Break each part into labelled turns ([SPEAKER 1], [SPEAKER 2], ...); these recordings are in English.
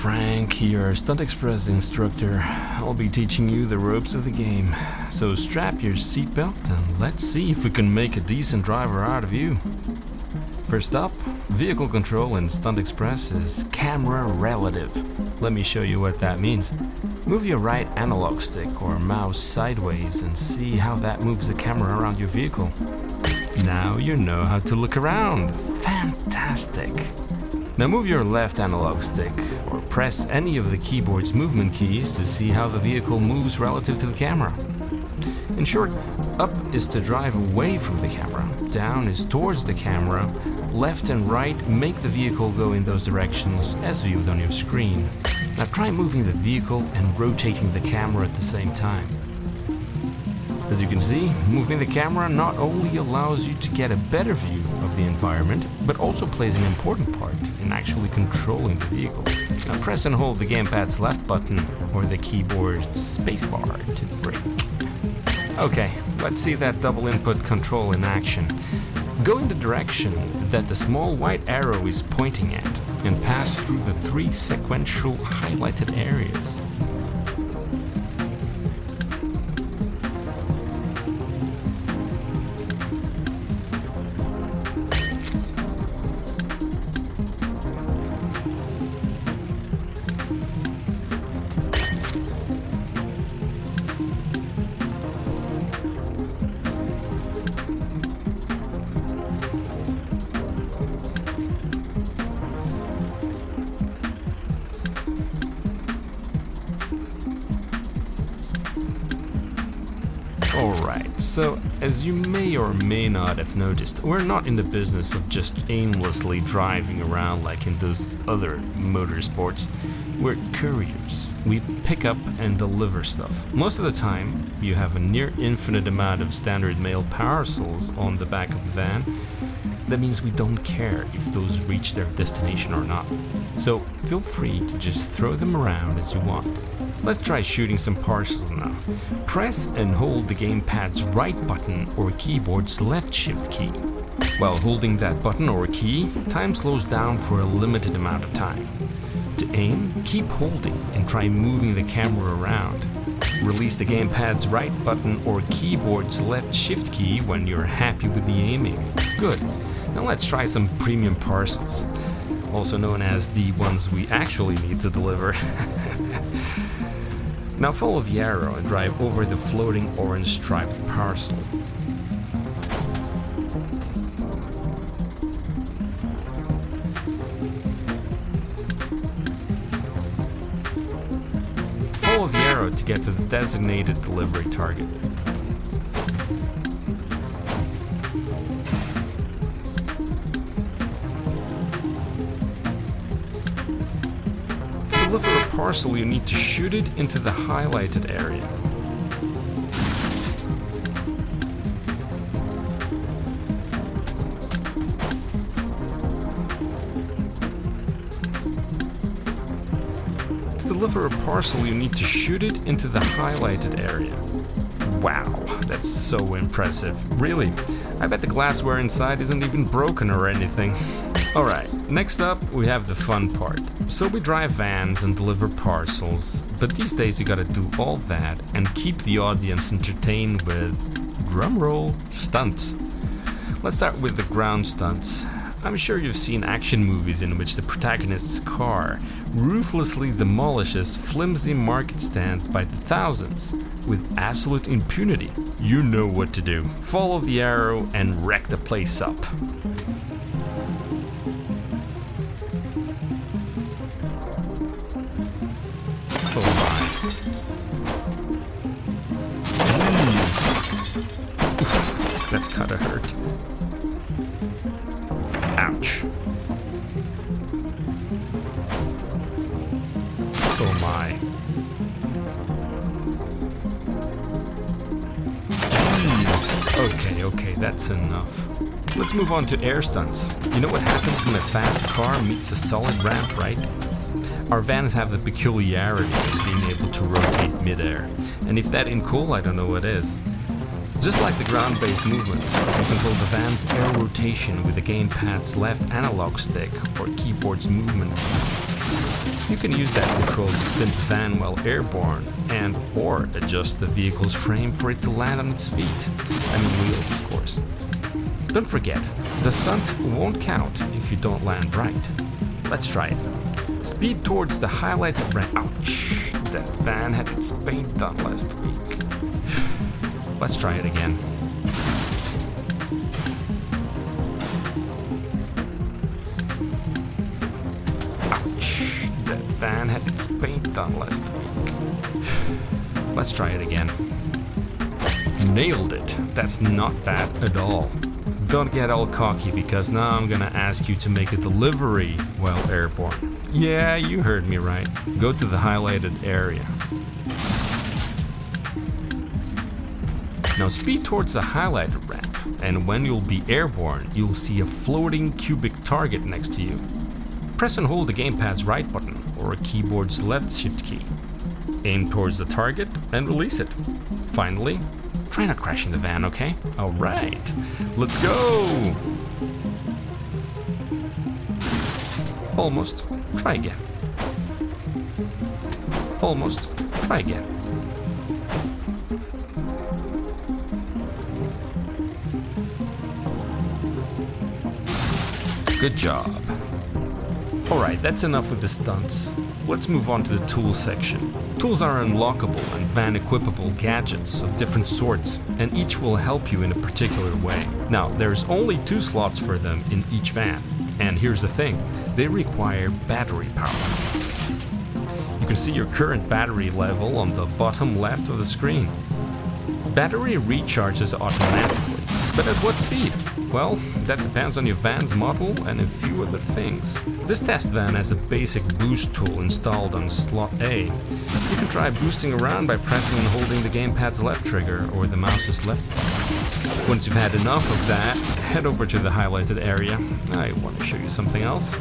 [SPEAKER 1] Frank, your Stunt Xpress instructor. I'll be teaching you the ropes of the game. So strap your seatbelt and let's see if we can make a decent driver out of you. First up, vehicle control in Stunt Xpress is camera relative. Let me show you what that means. Move your right analog stick or mouse sideways and see how that moves the camera around your vehicle. Now you know how to look around. Fantastic! Now move your left analog stick or press any of the keyboard's movement keys to see how the vehicle moves relative to the camera. In short, up is to drive away from the camera, down is towards the camera, left and right make the vehicle go in those directions as viewed on your screen. Now try moving the vehicle and rotating the camera at the same time. As you can see, moving the camera not only allows you to get a better view of the environment, but also plays an important part in actually controlling the vehicle. Now press and hold the gamepad's left button or the keyboard's spacebar to brake. Okay, let's see that double input control in action. Go in the direction that the small white arrow is pointing at and pass through the 3 sequential highlighted areas. Alright, so as you may or may not have noticed, we're not in the business of just aimlessly driving around like in those other motorsports. We're couriers. We pick up and deliver stuff. Most of the time, you have a near infinite amount of standard mail parcels on the back of the van. That means we don't care if those reach their destination or not. So feel free to just throw them around as you want. Let's try shooting some parcels now. Press and hold the gamepad's right button or keyboard's left shift key. While holding that button or key, time slows down for a limited amount of time. To aim, keep holding and try moving the camera around. Release the gamepad's right button or keyboard's left shift key when you're happy with the aiming. Good. Now let's try some premium parcels, also known as the ones we actually need to deliver. Now follow the arrow and drive over the floating orange striped parcel. Follow the arrow to get to the designated delivery target. To deliver a parcel, you need to shoot it into the highlighted area. To deliver a parcel, you need to shoot it into the highlighted area. Wow, that's so impressive. Really, I bet the glassware inside isn't even broken or anything. Alright, next up we have the fun part. So we drive vans and deliver parcels, but these days you gotta do all that and keep the audience entertained with, drumroll, stunts. Let's start with the ground stunts. I'm sure you've seen action movies in which the protagonist's car ruthlessly demolishes flimsy market stands by the thousands with absolute impunity. You know what to do. Follow the arrow and wreck the place up. Oh my. Jeez. That's gotta hurt. Ouch. Oh my. Jeez. Okay, that's enough. Let's move on to air stunts. You know what happens when a fast car meets a solid ramp, right? Our vans have the peculiarity of being able to rotate mid-air. And if that ain't cool, I don't know what is. Just like the ground-based movement, you control the van's air rotation with the gamepad's left analog stick or keyboard's movement keys. You can use that control to spin the van while airborne and or adjust the vehicle's frame for it to land on its feet. I mean wheels, of course. Don't forget, the stunt won't count if you don't land right. Let's try it. Speed towards the highlighted ramp. Ouch! That van had its paint done last week. Let's try it again. Ouch! That van had its paint done last week. Let's try it again. Nailed it! That's not bad at all. Don't get all cocky because now I'm gonna ask you to make a delivery while airborne. Yeah, you heard me right. Go to the highlighted area. Now speed towards the highlighted ramp, and when you'll be airborne, you'll see a floating cubic target next to you. Press and hold the gamepad's right button or a keyboard's left shift key. Aim towards the target and release it. Finally, try not crashing the van, okay? Alright, let's go! Almost. Try again. Almost. Try again. Good job. Alright, that's enough with the stunts. Let's move on to the tools section. Tools are unlockable and van-equipable gadgets of different sorts, and each will help you in a particular way. Now, there's only 2 slots for them in each van, and here's the thing, they require battery power. You can see your current battery level on the bottom left of the screen. Battery recharges automatically, but at what speed? Well, that depends on your van's model and a few other things. This test van has a basic boost tool installed on slot A. You can try boosting around by pressing and holding the gamepad's left trigger or the mouse's left button. Once you've had enough of that, head over to the highlighted area. I want to show you something else.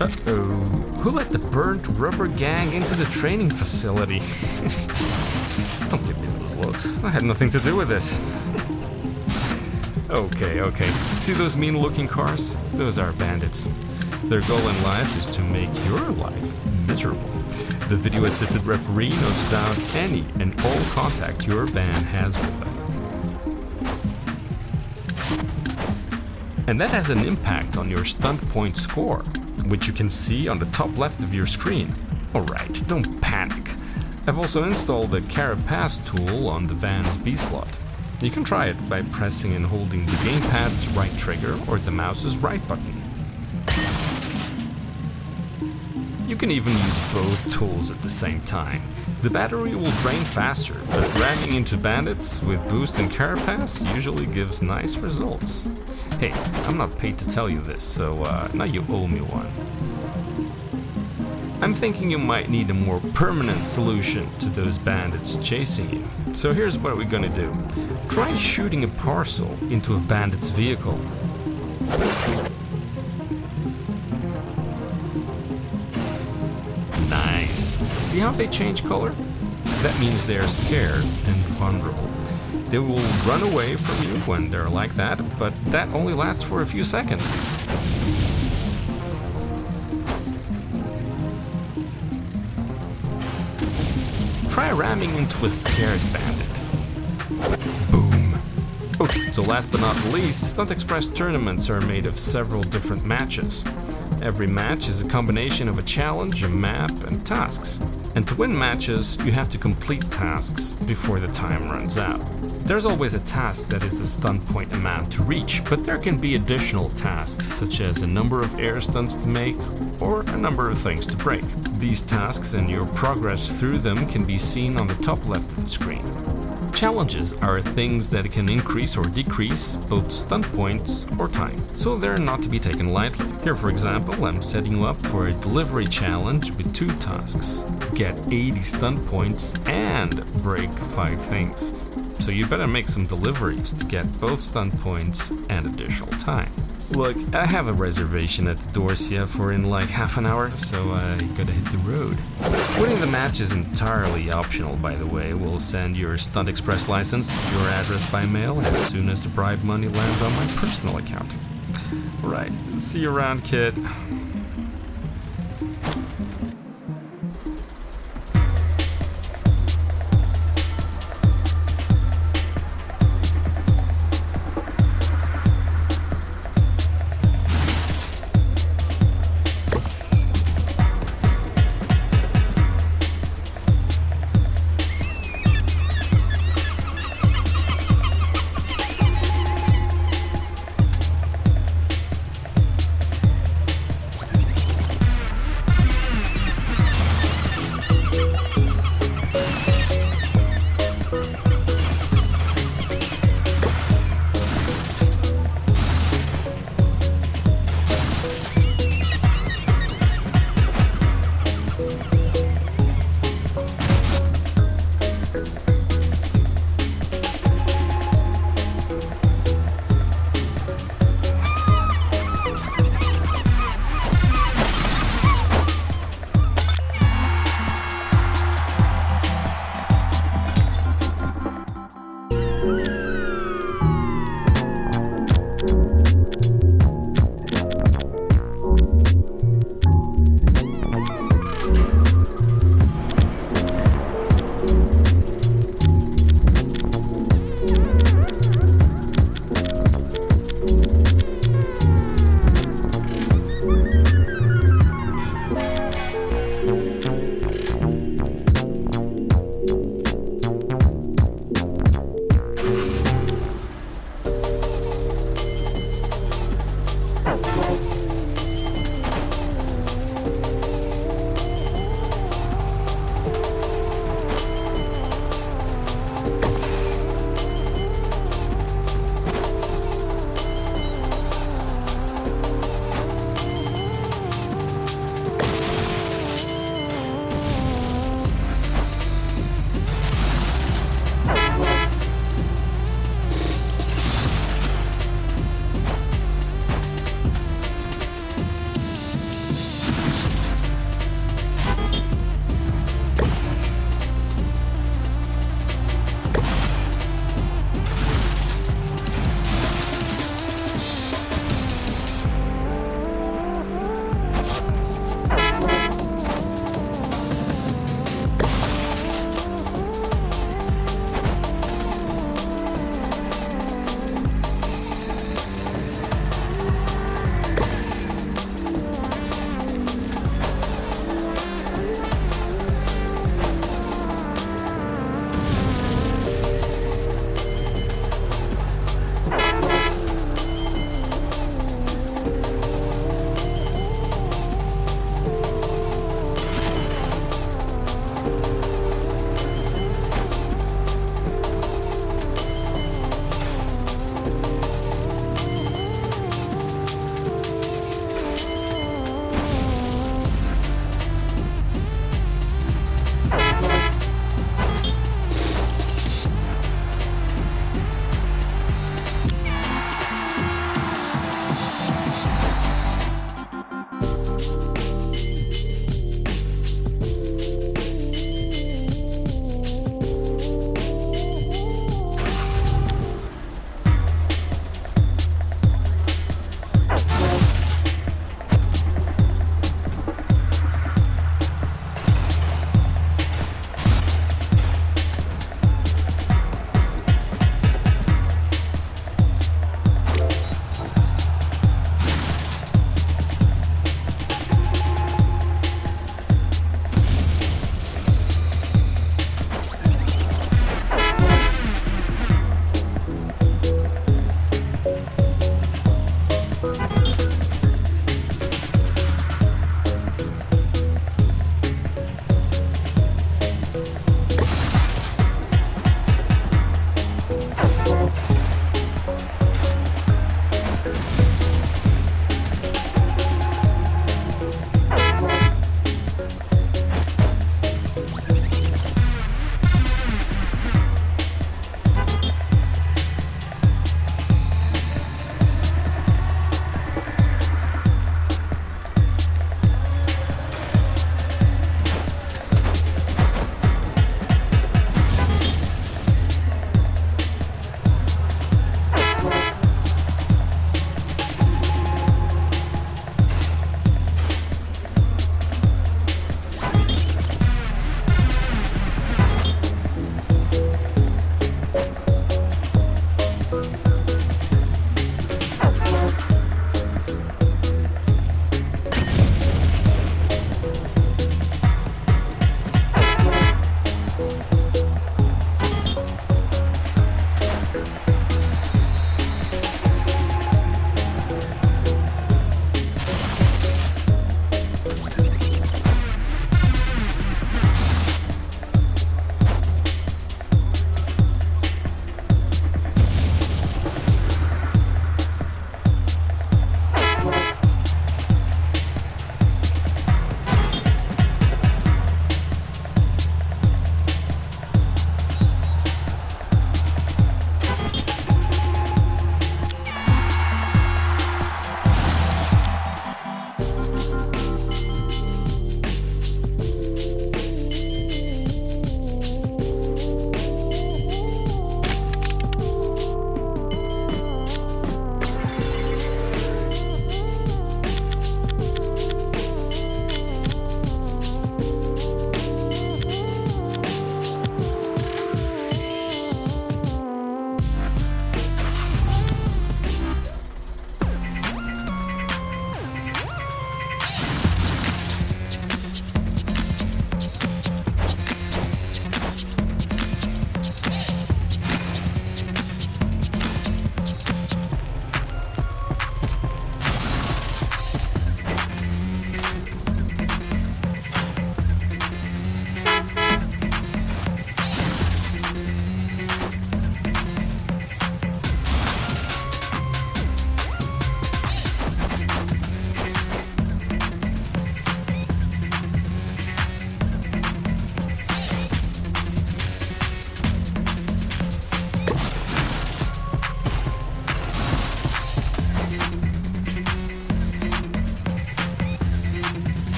[SPEAKER 1] Uh-oh. Who let the burnt rubber gang into the training facility? Don't give me those looks. I had nothing to do with this. Okay. See those mean-looking cars? Those are bandits. Their goal in life is to make your life miserable. The video-assisted referee notes down any and all contact your van has with them. And that has an impact on your stunt point score, which you can see on the top left of your screen. Alright, don't panic. I've also installed the carapace tool on the van's B slot. You can try it by pressing and holding the gamepad's right trigger or the mouse's right button. You can even use both tools at the same time. The battery will drain faster, but ramming into bandits with boost and carapace usually gives nice results. Hey, I'm not paid to tell you this, so now you owe me one. I'm thinking you might need a more permanent solution to those bandits chasing you. So here's what we're gonna do. Try shooting a parcel into a bandit's vehicle. Nice. See how they change color? That means they're scared and vulnerable. They will run away from you when they're like that, but that only lasts for a few seconds. Try ramming into a scared bandit. Boom. Okay, so last but not least, Stunt Xpress tournaments are made of several different matches. Every match is a combination of a challenge, a map, and tasks. And to win matches, you have to complete tasks before the time runs out. There's always a task that is a stunt point amount to reach, but there can be additional tasks, such as a number of air stunts to make, or a number of things to break. These tasks and your progress through them can be seen on the top left of the screen. Challenges are things that can increase or decrease both stunt points or time, so they're not to be taken lightly. Here, for example, I'm setting you up for a delivery challenge with 2 tasks. Get 80 stunt points and break 5 things. So you better make some deliveries to get both stunt points and additional time. Look, I have a reservation at the Dorsia for in like half an hour, so I gotta hit the road. Winning the match is entirely optional, by the way. We'll send your Stunt Xpress license to your address by mail as soon as the bribe money lands on my personal account. Alright, see you around, kid.